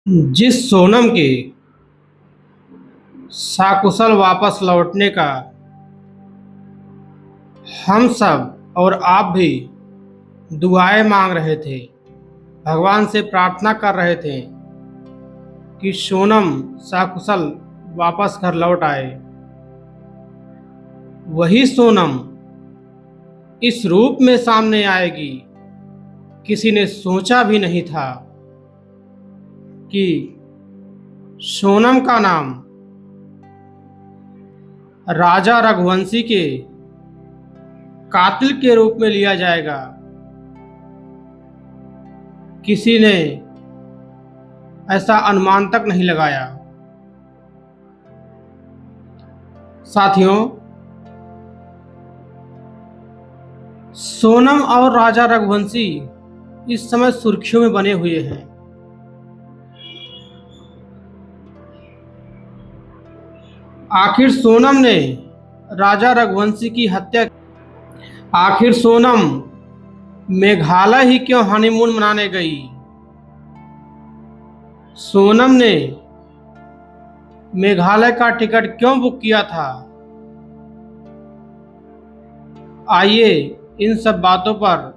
जिस सोनम के सकुशल वापस लौटने का हम सब और आप भी दुआएं मांग रहे थे, भगवान से प्रार्थना कर रहे थे कि सोनम सकुशल वापस घर लौट आए, वही सोनम इस रूप में सामने आएगी। किसी ने सोचा भी नहीं था कि सोनम का नाम राजा रघुवंशी के कातिल के रूप में लिया जाएगा। किसी ने ऐसा अनुमान तक नहीं लगाया। साथियों, सोनम और राजा रघुवंशी इस समय सुर्खियों में बने हुए हैं। आखिर सोनम ने राजा रघुवंशी की हत्या, आखिर सोनम मेघालय ही क्यों हनीमून मनाने गई? सोनम ने मेघालय का टिकट क्यों बुक किया था? आइए इन सब बातों पर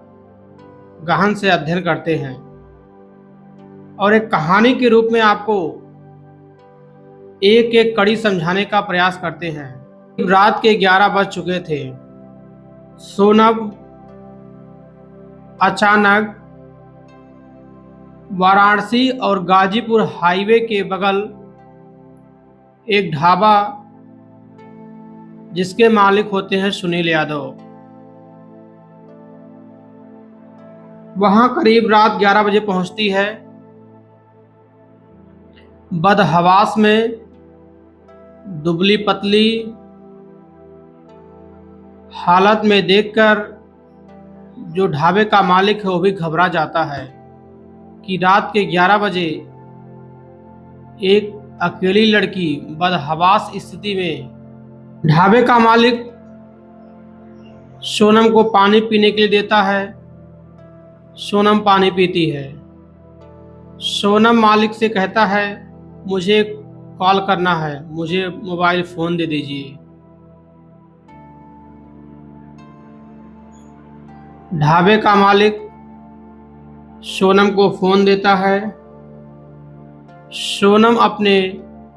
गहन से अध्ययन करते हैं और एक कहानी के रूप में आपको एक एक कड़ी समझाने का प्रयास करते हैं। रात के 11 बज चुके थे। सोनम अचानक वाराणसी और गाजीपुर हाईवे के बगल एक ढाबा, जिसके मालिक होते हैं सुनील यादव, वहां करीब रात 11 बजे पहुंचती है। बदहवास में दुबली पतली हालत में देखकर जो ढाबे का मालिक है वो भी घबरा जाता है कि रात के 11 बजे एक अकेली लड़की बदहवास स्थिति में। ढाबे का मालिक सोनम को पानी पीने के लिए देता है। सोनम पानी पीती है। सोनम मालिक से कहता है, मुझे कॉल करना है, मुझे मोबाइल फोन दे दीजिए। ढाबे का मालिक सोनम को फोन देता है। सोनम अपने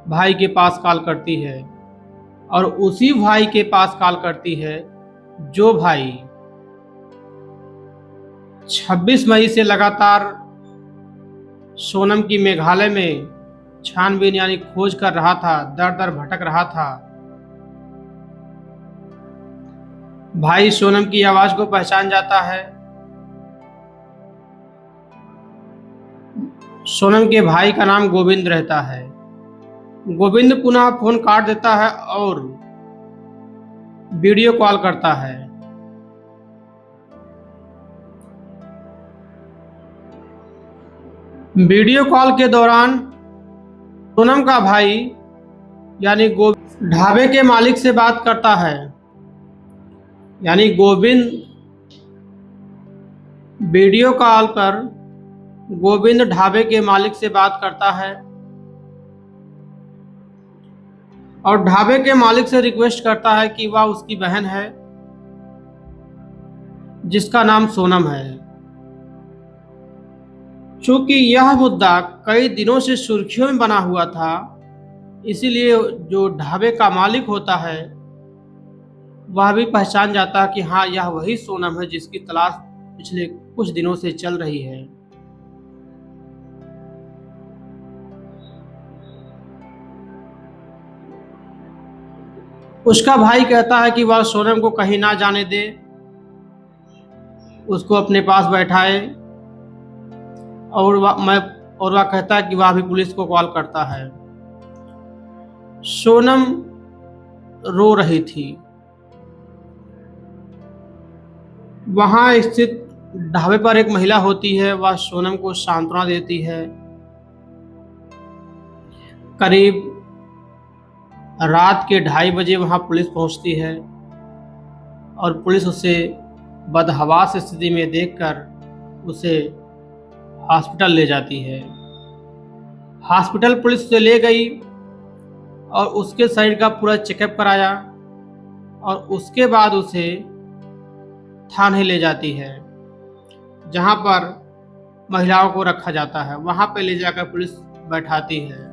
भाई के पास कॉल करती है और उसी भाई के पास कॉल करती है जो भाई 26 मई से लगातार सोनम की मेघालय में छानबीन यानी खोज कर रहा था, दर दर भटक रहा था। भाई सोनम की आवाज को पहचान जाता है। सोनम के भाई का नाम गोविंद रहता है। गोविंद पुनः फोन काट देता है और वीडियो कॉल करता है। वीडियो कॉल के दौरान सोनम का भाई यानी ढाबे के मालिक से बात करता है। यानी गोविंद वीडियो कॉल पर गोविंद ढाबे के मालिक से बात करता है और ढाबे के मालिक से रिक्वेस्ट करता है कि वह उसकी बहन है जिसका नाम सोनम है। चूंकि यह मुद्दा कई दिनों से सुर्खियों में बना हुआ था, इसीलिए जो ढाबे का मालिक होता है वह भी पहचान जाता है कि हाँ, यह वही सोनम है जिसकी तलाश पिछले कुछ दिनों से चल रही है। उसका भाई कहता है कि वह सोनम को कहीं ना जाने दे, उसको अपने पास बैठाए और वह कहता है कि वह भी पुलिस को कॉल करता है। सोनम रो रही थी। वहां स्थित ढाबे पर एक महिला होती है, वह सोनम को सांत्वना देती है। करीब रात के 2:30 बजे वहां पुलिस पहुंचती है और पुलिस उसे बदहवास स्थिति में देखकर उसे हॉस्पिटल ले जाती है। हॉस्पिटल पुलिस उसे ले गई और उसके शरीर का पूरा चेकअप कराया और उसके बाद उसे थाने ले जाती है, जहां पर महिलाओं को रखा जाता है। वहां पे ले जाकर पुलिस बैठाती है।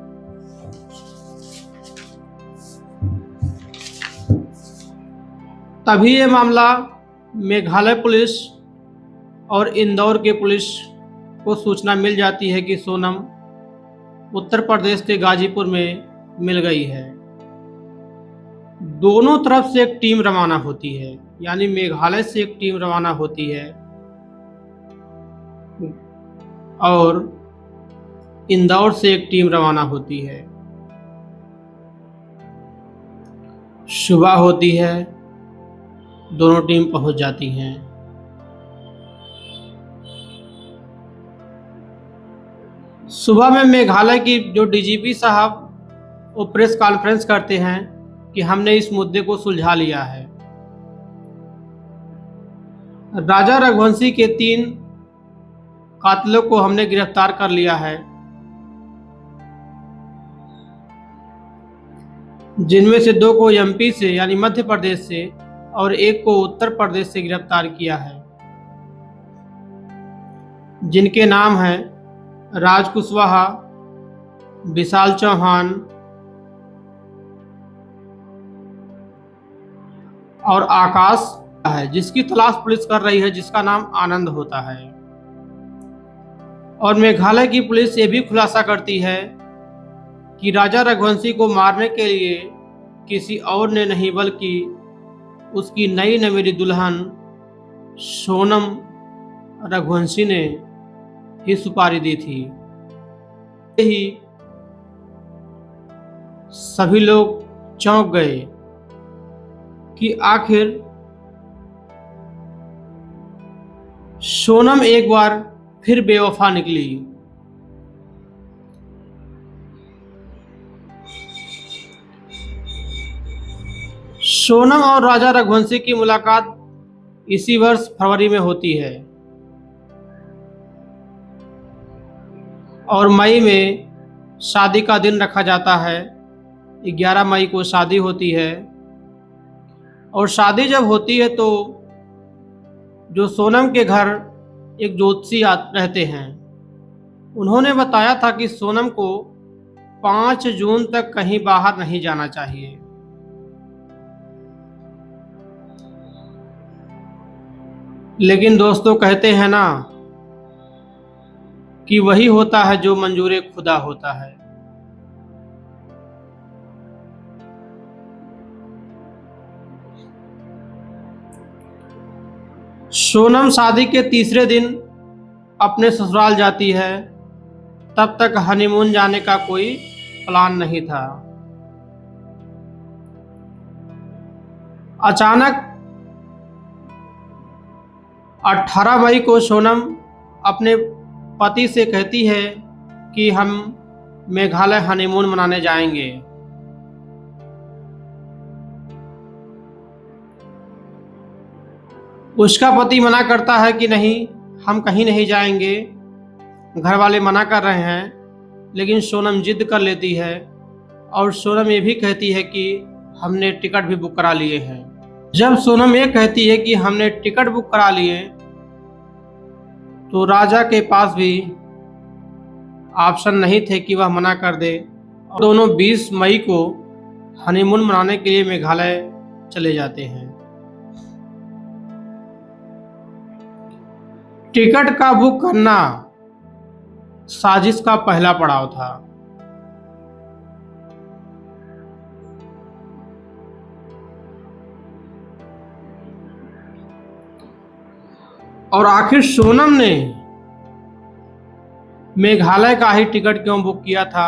तभी ये मामला मेघालय पुलिस और इंदौर के पुलिस को सूचना मिल जाती है कि सोनम उत्तर प्रदेश के गाजीपुर में मिल गई है। दोनों तरफ से एक टीम रवाना होती है, यानी मेघालय से एक टीम रवाना होती है और इंदौर से एक टीम रवाना होती है। सुबह होती है, दोनों टीम पहुंच जाती हैं। सुबह में मेघालय की जो डीजीपी साहब वो प्रेस कॉन्फ्रेंस करते हैं कि हमने इस मुद्दे को सुलझा लिया है। राजा रघुवंशी के 3 कातिलों को हमने गिरफ्तार कर लिया है, जिनमें से 2 को एमपी से यानी मध्य प्रदेश से और 1 को उत्तर प्रदेश से गिरफ्तार किया है, जिनके नाम हैं राज कुशवाहा, विशाल चौहान और आकाश है, जिसकी तलाश पुलिस कर रही है, जिसका नाम आनंद होता है। और मेघालय की पुलिस ये भी खुलासा करती है कि राजा रघुवंशी को मारने के लिए किसी और ने नहीं बल्कि उसकी नई नवेली दुल्हन सोनम रघुवंशी ने ही सुपारी दी थी। ही सभी लोग चौंक गए कि आखिर सोनम एक बार फिर बेवफा निकली। सोनम और राजा रघुवंशी की मुलाकात इसी वर्ष फरवरी में होती है और मई में शादी का दिन रखा जाता है। 11 मई को शादी होती है और शादी जब होती है तो जो सोनम के घर एक ज्योतिषी रहते हैं, उन्होंने बताया था कि सोनम को 5 जून तक कहीं बाहर नहीं जाना चाहिए। लेकिन दोस्तों कहते हैं ना कि वही होता है जो मंजूर खुदा होता है। सोनम शादी के तीसरे दिन अपने ससुराल जाती है। तब तक हनीमून जाने का कोई प्लान नहीं था। अचानक 18 मई को सोनम अपने पति से कहती है कि हम मेघालय हनीमून मनाने जाएंगे। उसका पति मना करता है कि नहीं, हम कहीं नहीं जाएंगे, घर वाले मना कर रहे हैं। लेकिन सोनम जिद कर लेती है और सोनम ये भी कहती है कि हमने टिकट भी बुक करा लिए हैं। जब सोनम ये कहती है कि हमने टिकट बुक करा लिए तो राजा के पास भी ऑप्शन नहीं थे कि वह मना कर दे। और दोनों 20 मई को हनीमून मनाने के लिए मेघालय चले जाते हैं। टिकट का बुक करना साजिश का पहला पड़ाव था। और आखिर सोनम ने मेघालय का ही टिकट क्यों बुक किया था,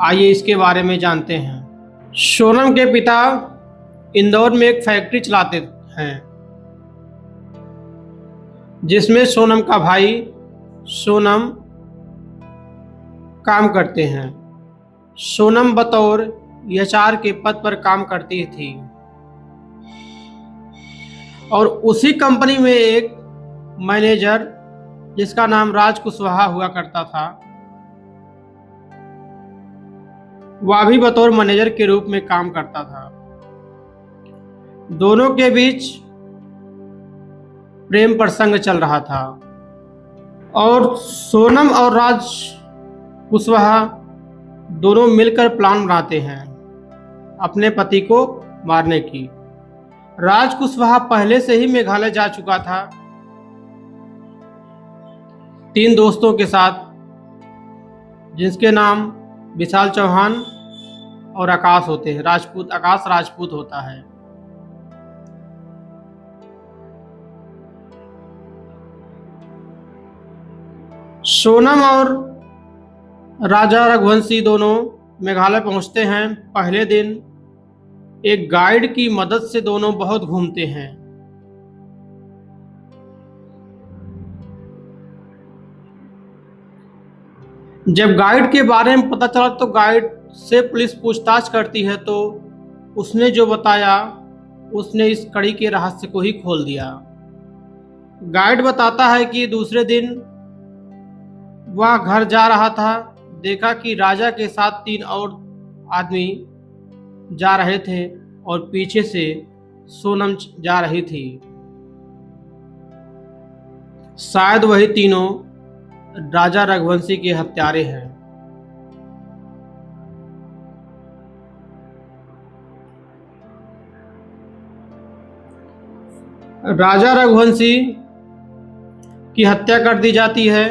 आइए इसके बारे में जानते हैं। सोनम के पिता इंदौर में एक फैक्ट्री चलाते हैं, जिसमें सोनम का भाई सोनम काम करते हैं। सोनम बतौर एचआर के पद पर काम करती थी और उसी कंपनी में एक मैनेजर जिसका नाम राज कुशवाहा हुआ करता था, वह भी बतौर मैनेजर के रूप में काम करता था। दोनों के बीच प्रेम प्रसंग चल रहा था और सोनम और राज कुशवाहा दोनों मिलकर प्लान बनाते हैं अपने पति को मारने की। राज कुशवाहा पहले से ही मेघालय जा चुका था 3 दोस्तों के साथ, जिसके नाम विशाल चौहान और आकाश होते हैं। आकाश राजपूत होता है। सोनम और राजा रघुवंशी दोनों मेघालय पहुंचते हैं। पहले दिन एक गाइड की मदद से दोनों बहुत घूमते हैं। जब गाइड के बारे में पता चला तो गाइड से पुलिस पूछताछ करती है, तो उसने जो बताया उसने इस कड़ी के रहस्य को ही खोल दिया। गाइड बताता है कि दूसरे दिन वह घर जा रहा था, देखा कि राजा के साथ 3 और आदमी जा रहे थे और पीछे से सोनम जा रही थी। शायद वही तीनों राजा रघुवंशी के हत्यारे हैं। राजा रघुवंशी की हत्या कर दी जाती है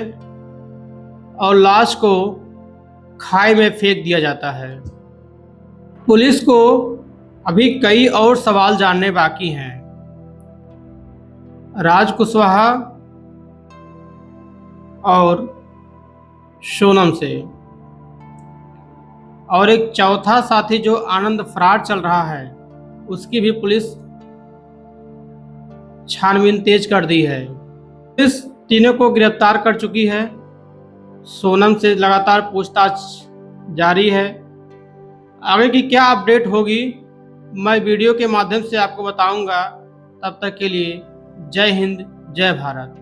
और लाश को खाई में फेंक दिया जाता है। पुलिस को अभी कई और सवाल जानने बाकी हैं। राज कुशवाहा और सोनम से, और एक चौथा साथी जो आनंद फ्रॉड चल रहा है, उसकी भी पुलिस छानबीन तेज कर दी है। पुलिस तीनों को गिरफ्तार कर चुकी है। सोनम से लगातार पूछताछ जारी है। आगे की क्या अपडेट होगी मैं वीडियो के माध्यम से आपको बताऊंगा। तब तक के लिए जय हिंद, जय भारत।